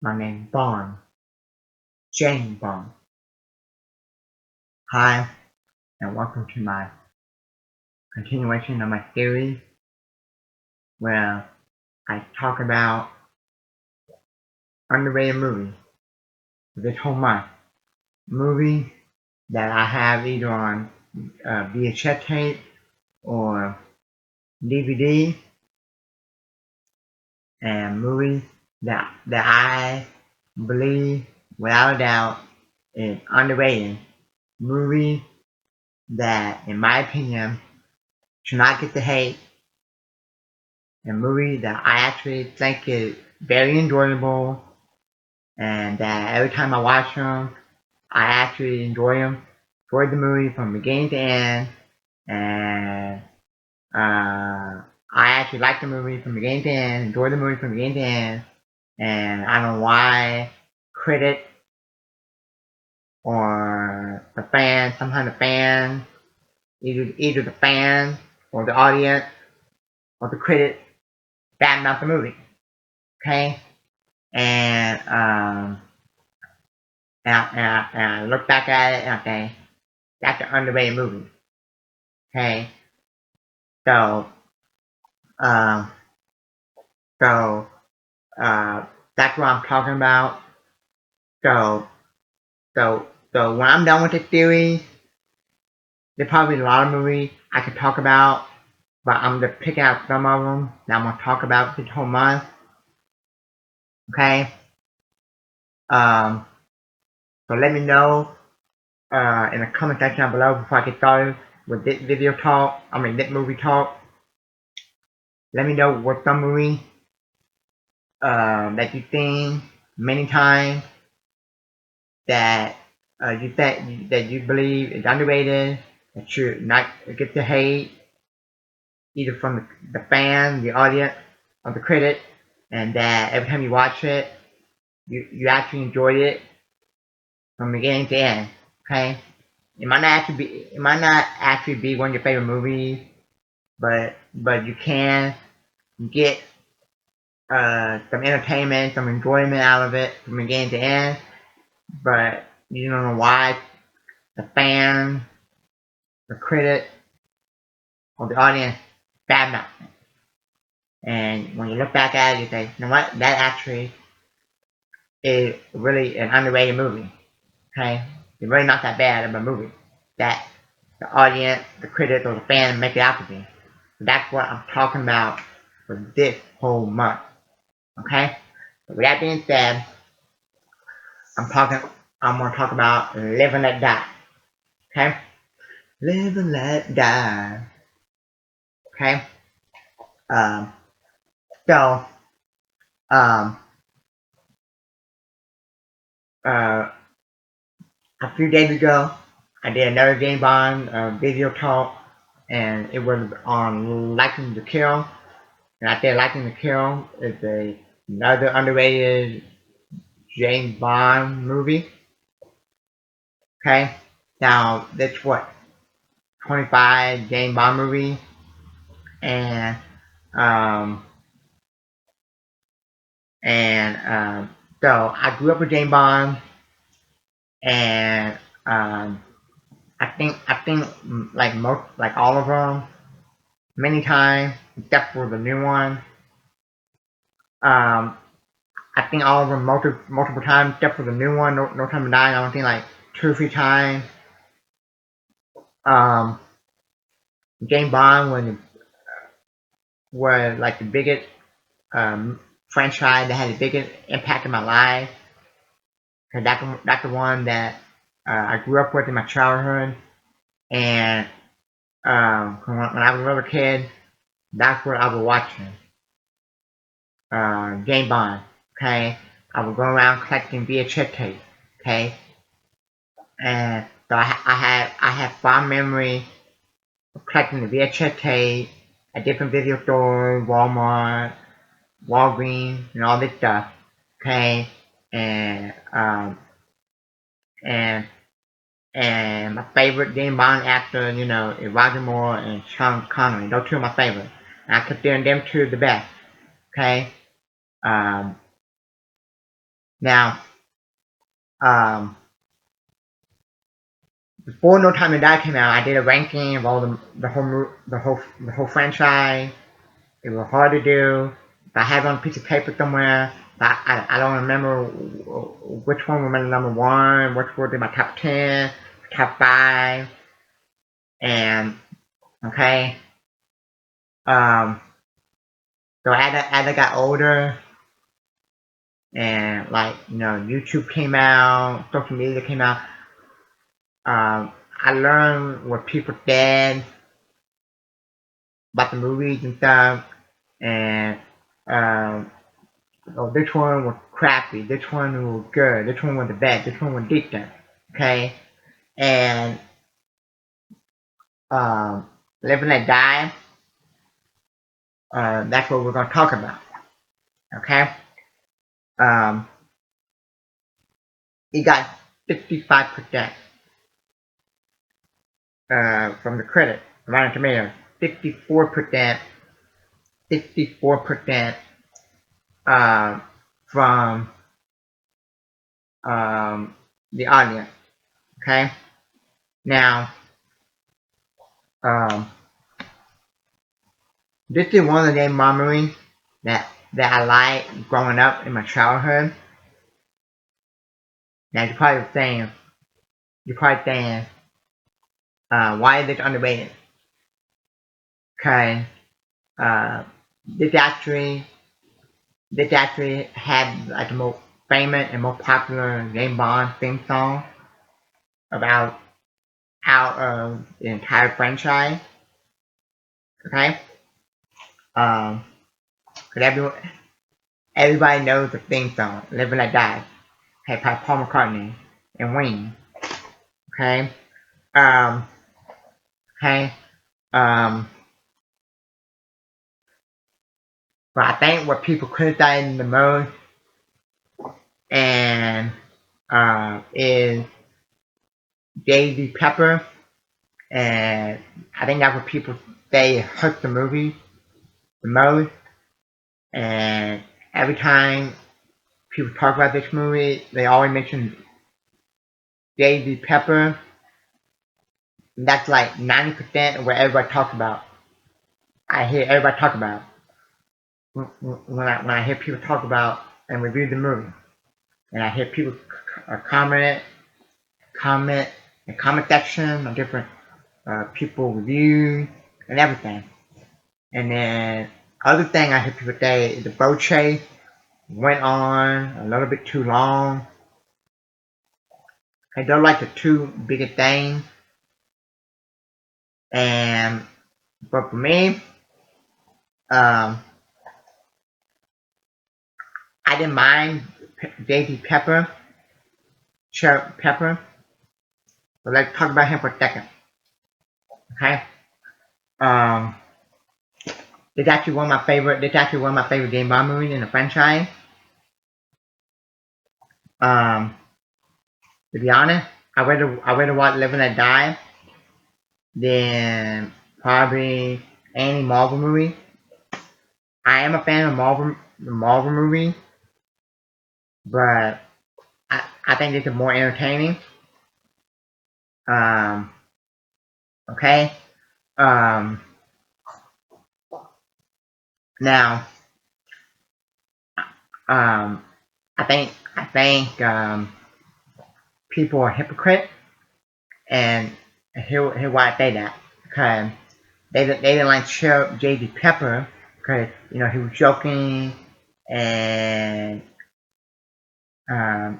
My name's Bond. James Bond. Hi, and welcome to my continuation of my series where I talk about underrated movies this whole month. Movies that I have either on VHS tape or DVD, and movies that I believe without a doubt is underrated. Movies that, in my opinion, should not get the hate. A movie that I actually think is very enjoyable, and that every time I watch them, I actually enjoy them. Enjoy the movie from beginning to end, and I actually like the movie from beginning to end. Enjoy the movie from beginning to end, and I don't know why critics or the fans, sometimes the fans, either the fans or the audience or the critic badmouth the movie. Okay, and and I look back at it and I say, that's an underrated movie. Okay, so um, so that's what I'm talking about. So so when I'm done with this series, there's probably a lot of movies I could talk about, but I'm gonna pick out some of them that I'm gonna talk about this whole month. Okay, um, so let me know in the comment section down below before I get started with this video talk. This movie talk. Let me know what some movie that you've seen many times that that you believe is underrated, that should not get the hate either from the fan, the audience, or the critic, and that every time you watch it, you actually enjoy it from beginning to end. Okay, it might not actually be one of your favorite movies, but you can get some entertainment, some enjoyment out of it from beginning to end. But you don't know why the fan, the critic, or the audience badmouth it. And when you look back at it, you say, you know what, that actually is really an underrated movie. Okay? It's really not that bad of a movie that the audience, the critic, or the fan make it out to be. So that's what I'm talking about for this whole month. Okay? So with that being said, I'm gonna talk about Live and Let Die. Okay? Live and Let Die. Okay? Um, so, um, uh, a few days ago, I did another James Bond video talk, and it was on Liking to Kill. And I said Liking to Kill is another underrated James Bond movie. Okay? Now, that's what? 25 James Bond movie, and um, and so I grew up with James Bond, and I think like all of them many times except for the new one. Um, I think all of them multiple times except for the new one. No Time to Die. I don't think like 2 or 3 times. Um, James Bond was like the biggest franchise that had the biggest impact in my life. Cause that's the one that I grew up with in my childhood, and when I was a little kid, that's what I was watching. James Bond. Okay, I would go around collecting VHS tapes. Okay, and so I have fond memory of collecting the VHS tape at different video stores, Walmart, Walgreens, and all this stuff. Okay, and and and my favorite James Bond actor, is Roger Moore and Sean Connery. Those two are my favorites. And I consider them two the best. Okay, um, Now, before No Time to Die came out, I did a ranking of all the whole franchise. It was hard to do. I have it on a piece of paper somewhere. I don't remember which one was my number one, which was my top 10, top 5, and okay. Um, so as I got older, and like YouTube came out, social media came out. I learned what people said about the movies and stuff, and um, oh, this one was crappy, this one was good, this one was the best, this one was decent, okay, and um, Live and Let Die, that's what we're gonna talk about, okay. Um, it got 55% from the critic, Rotten Tomatoes, 54%, 64% from the audience. Okay. Now, um, this is one of the memories that I liked growing up in my childhood. Now you're probably saying, why is this underrated? Okay. Uh, this actually this actually had like the most famous and most popular James Bond theme song about out of the entire franchise. Okay. Um, cause everybody knows the theme song, Live and Let Die, okay, by Paul McCartney and Wayne. Okay. Um, okay. Um, but I think what people criticize the most and is Daisy Pepper, and I think that's what people say hurts the movie the most. And every time people talk about this movie, they always mention Daisy Pepper. And that's like 90% of what everybody talks about. I hear everybody talk about when I hear people talk about and review the movie, and I hear people comment in comment section on different people review and everything. And then other thing I hear people say is the boat chase went on a little bit too long. I don't like the two biggest things. And but for me, um, I didn't mind Daisy Pepper, Sheriff Pepper. But let's talk about him for a second. Okay. Um, it's actually one of my favorite. It's actually one of my favorite James Bond movies in the franchise. Um, to be honest, I rather watch Live and Let Die than probably any Marvel movie. I am a fan of Marvel movie, but I think it's more entertaining. Um, okay. Um, now, um, I think people are hypocrites, and here why I say that, because they didn't like Sheriff J.D. Pepper because he was joking, and I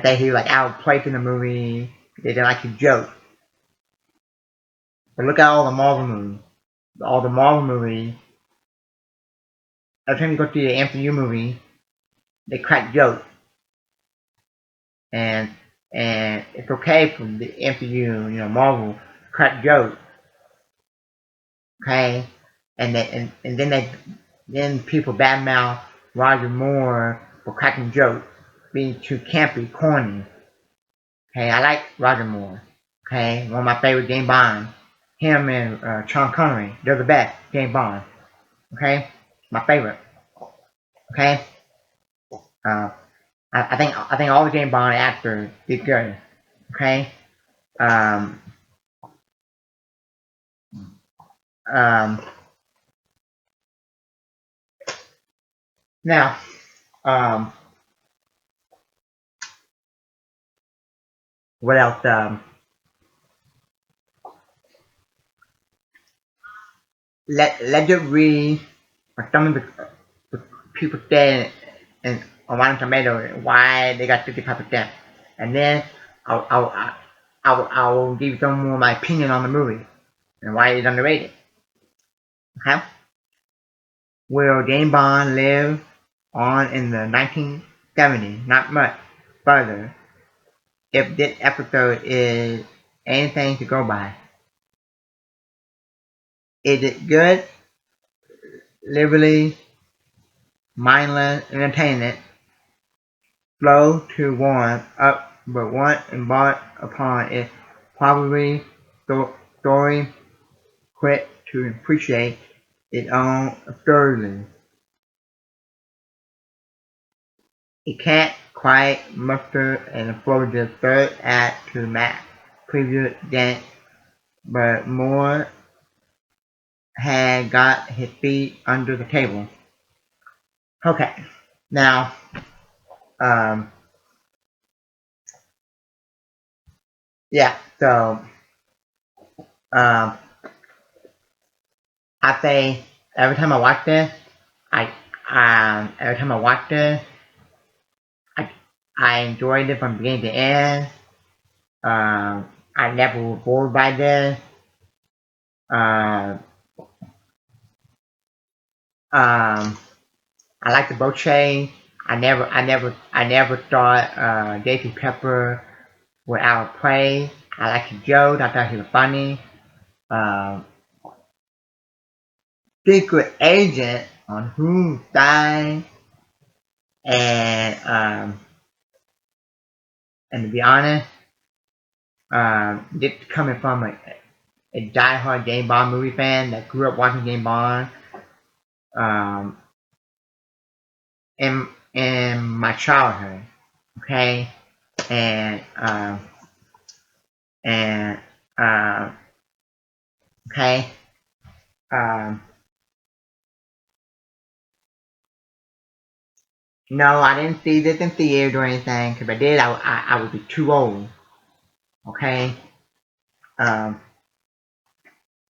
think he was like out of place in the movie. They didn't like his joke. But look at all the Marvel movies. All the Marvel movies. Every time you go see the MCU movie, they crack jokes, and it's okay for the MCU, Marvel, to crack jokes, okay? And then people badmouth Roger Moore for cracking jokes, being too campy, corny. Okay, I like Roger Moore. Okay, one of my favorite James Bond. Him and Sean Connery, they're the best James Bond. Okay, my favorite. Okay, uh, I think all the James Bond actors did good. Okay. Um, um, Now, um, what else? Legendary, or some of the people say and on Rotten Tomato why they got 55%, and then I'll give you some more my opinion on the movie and why it's underrated. Okay, will James Bond live on in the 1970s? Not much further. If this episode is anything to go by, is it good, lively, mindless entertainment, slow to warm up, but once embarked upon it, probably story quick to appreciate its own absurdity. It can't quite muster and afford the third act to match previous dance, but Moore had got his feet under the table. Okay, now, um, yeah, so, um, I say every time I watch this, I, every time I watch this, I, I enjoyed it from beginning to end. I never was bored by this. Um, um, I like the boat chase. I never thought J.P. Pepper would outplay. I like the joke. I thought he was funny. Um, Secret agent on whose side, and to be honest, this coming from a diehard James Bond movie fan that grew up watching James Bond, um, in my childhood. Okay, and and uh, okay, um, no, I didn't see this in theater or anything. Cause if I did, I would be too old. Okay, um,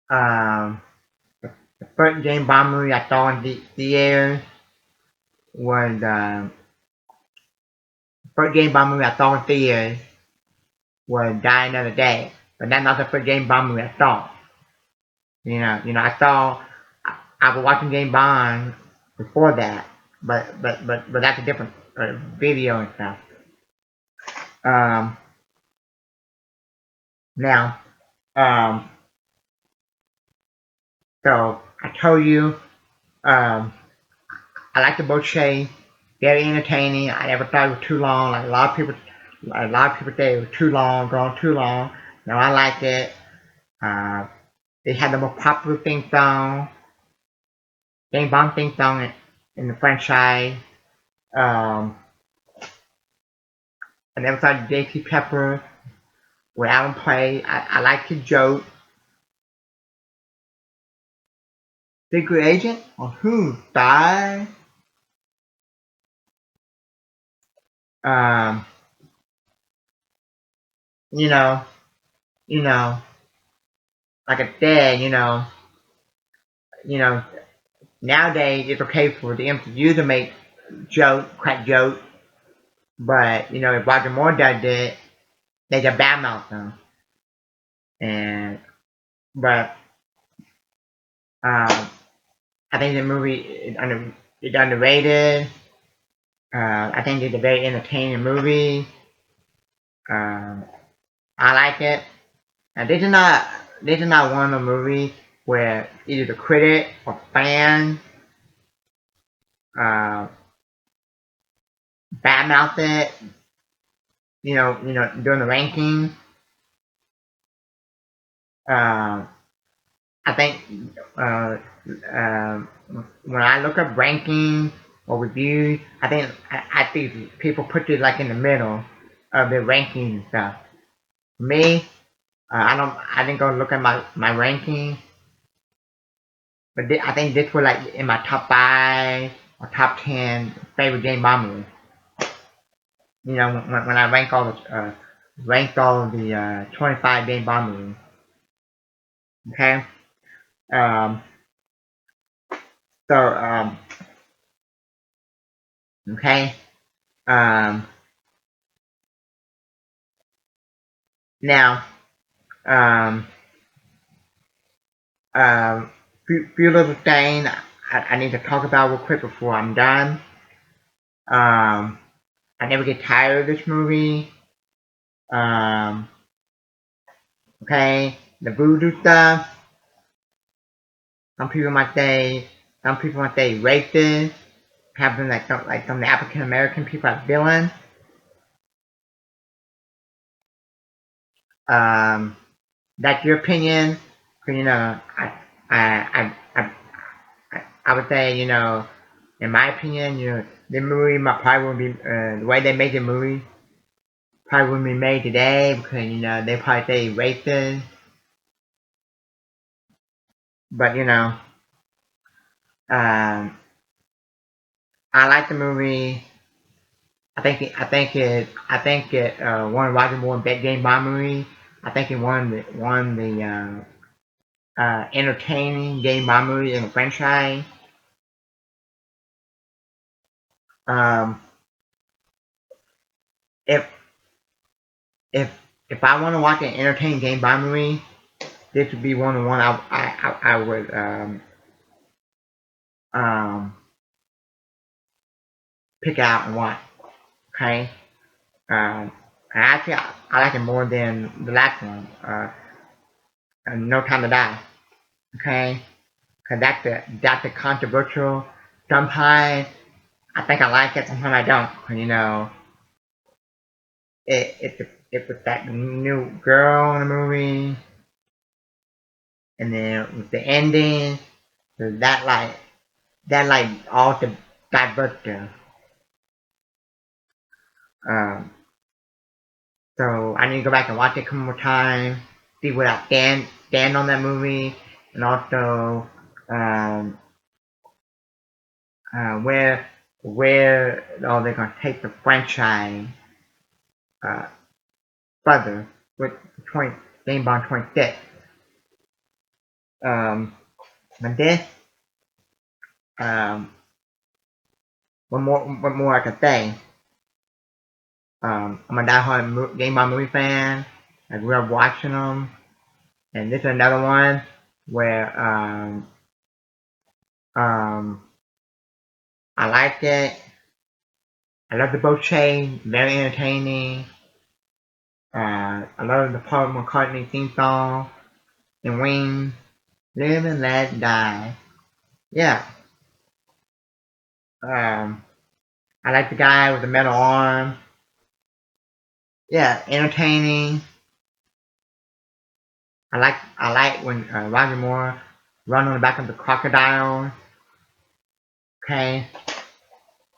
um, the first James Bond movie I saw in the theater was first James Bond movie I saw in theater was Die Another Day. But that's not the first James Bond movie I saw. I saw I was watching James Bond before that, but that's a different video and stuff. Um, Now, um, so I told you, um, I like the boat chase, very entertaining. I never thought it was too long. Like a lot of people say it was too long, gone too long. No, I like it. Uh, they had the most popular theme song, James Bond theme song in the franchise. Um, I never thought J.T. Pepper would Alan play. I like his joke. Secret agent on whose side? Um, you know, you know, like I said, you know, nowadays it's okay for the MCU to make crack jokes, but if Roger Moore does it, they just badmouth them. And but um, I think the movie is underrated. I think it's a very entertaining movie. Um, I like it. And this is not one of the movies where either the critic or fan uh, badmouth it. During the ranking. Uh, I think uh, uh, when I look up ranking, or reviews. I think people put it like in the middle of their rankings and stuff. For me, I didn't go look at my ranking, but I think this was like in my top 5 or top 10 favorite James Bond movies. You know, when I ranked all of the 25 James Bond movies. Okay. Um. So Okay. Um. Now. Um. Few little things I need to talk about real quick before I'm done. Um. I never get tired of this movie. Um. Okay. The voodoo stuff. Some people might say. Some people might say racist. Having like some of the African American people as villains. Um. That's your opinion. You know, I, I, I would say, in my opinion, the movie probably wouldn't be, the way they made the movie probably wouldn't be made today because, they probably say racist. But, um, I like the movie. I think it won Roger Moore Best James Bond movie. I think it won the entertaining James Bond movie in the franchise. Um, if if if I want to watch an entertaining James Bond movie, this would be one I would um pick out and watch. Okay. Um, actually, I like it more than the last one. No Time to Die. Okay. Cause that's the controversial. Sometimes I think I like it. Sometimes I don't. 'Cause, it was that new girl in the movie, and then with the ending, so that all the diverse. Um, So I need to go back and watch it a couple more times, see what I stand on that movie, and also um, where they're gonna take the franchise uh, further with 20 Game Bond 26. Um, and this um, what more I can say. I'm a diehard Game Bond movie fan. I grew up watching them, and this is another one where um, I liked it. I love the boat chain, very entertaining. I love the Paul McCartney theme song and Wings, Live and Let Die. Yeah. Um, I like the guy with the metal arm. Yeah, entertaining. I like when Roger Moore run on the back of the crocodile. Okay.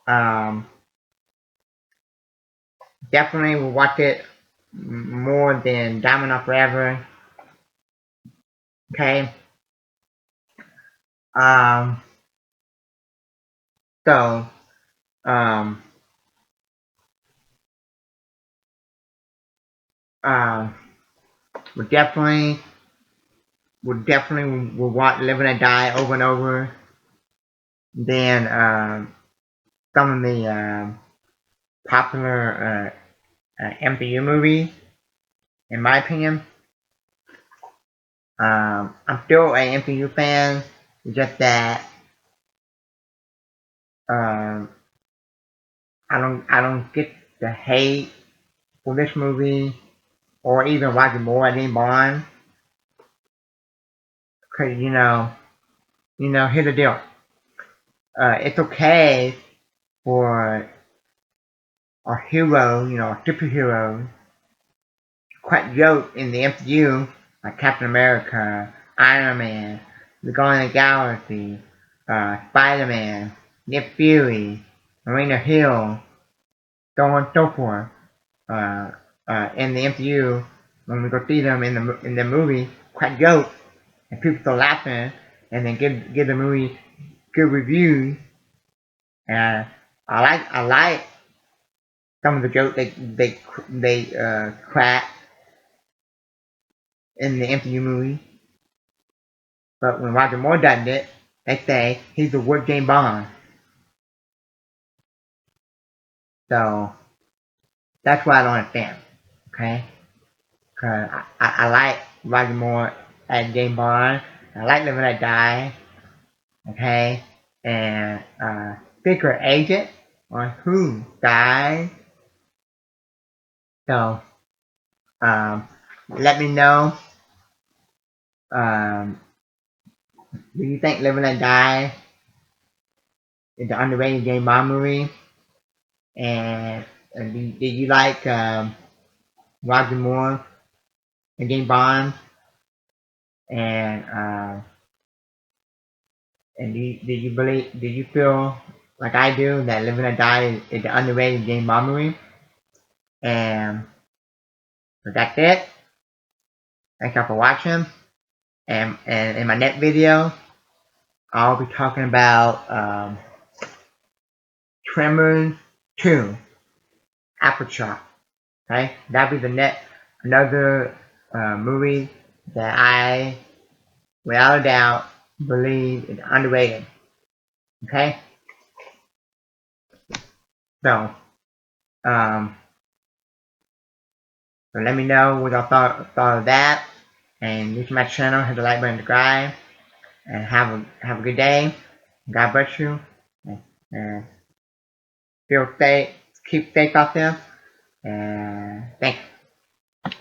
Um, Definitely will watch it more than Diamond Up Forever. Okay. Um, so um, uh, we definitely will watch Live and Die over and over. Then some of the popular MCU movies, in my opinion. I'm still an MCU fan. It's just that um, I don't get the hate for this movie or even Roger Moore and James Bond. Cause here's the deal. It's okay for a hero, a superhero, quite joke in the MCU, like Captain America, Iron Man, the Guardian of the Galaxy, Spider-Man. Nick Fury, Marina Hill, so on and so forth. In the MCU, when we go see them in the movie, crack jokes, and people start laughing, and then give the movie good reviews. And I like some of the jokes they crack in the MCU movie. But when Roger Moore does it, they say he's the worst James Bond. So that's why I don't understand. Okay? Cause I like Roger Moore as James Bond. I like Live and Let Die. Okay? And Secret Agent on Who died. So let me know. Um, do you think Live and Let Die is the underrated James Bond movie? And did you like Roger Moore and James Bond? And did you feel like I do that Live and Let Die is the underrated James Bond movie? And so that's it. Thanks y'all for watching. And in my next video, I'll be talking about Tremors 2, Aftershock. Okay, that'll be the another movie that I, without a doubt, believe is underrated. Okay, so um, so let me know what y'all thought of that, and reach my channel, hit the like button, subscribe, and have a good day. God bless you, and feel safe, keep safe out there, and thanks.